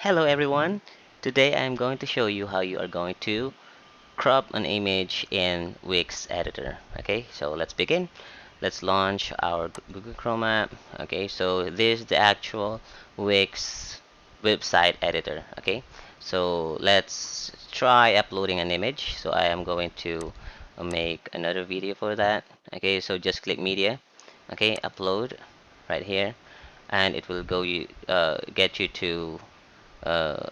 Hello everyone. Today I'm going to show you how you are going to crop an image in Wix editor. Okay, so let's begin. Let's launch our Google Chrome app. Okay, so this is the actual Wix website editor. Okay, so let's try uploading an image. So I am going to make another video for that. Okay, so just click media. Okay, upload right here, and it will get you uh,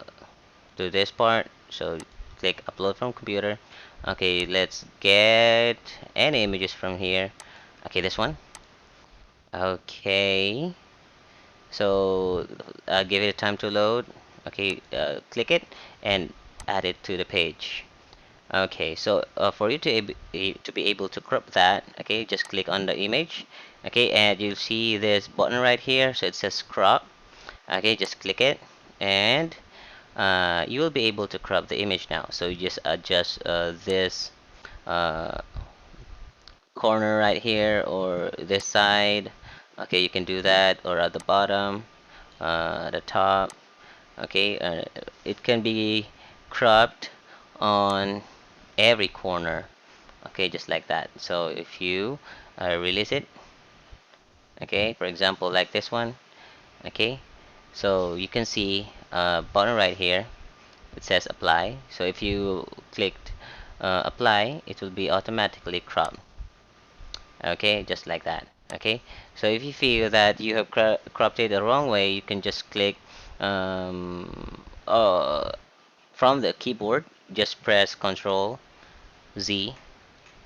to this part. So click upload from computer. Okay, let's get any images from here. Okay, this one. Okay, so give it time to load. Okay, click it and add it to the page. Okay, so for you to be able to crop that, okay, just click on the image. Okay, and you'll see this button right here, so it says crop. Okay, just click it, and you will be able to crop the image now. So you just adjust this uh, corner right here or this side. Okay, you can do that, or at the bottom, the top. Okay, it can be cropped on every corner. Okay, just like that. So if you release it, okay, for example, like this one, okay, so you can see button right here. It says apply. So if you clicked apply, it will be automatically cropped. Okay, just like that. Okay, so if you feel that you have cropped it the wrong way, you can just click from the keyboard. Just press Control Z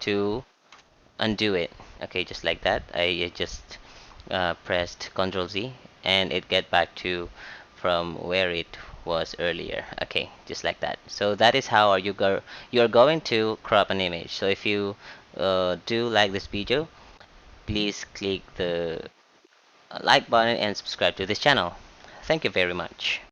to undo it. Okay, just like that. I just pressed Control Z, and it get back to from where it was earlier. Okay, just like that. So that is how you're going to crop an image. So if you do like this video, please click the like button and subscribe to this channel. Thank you very much.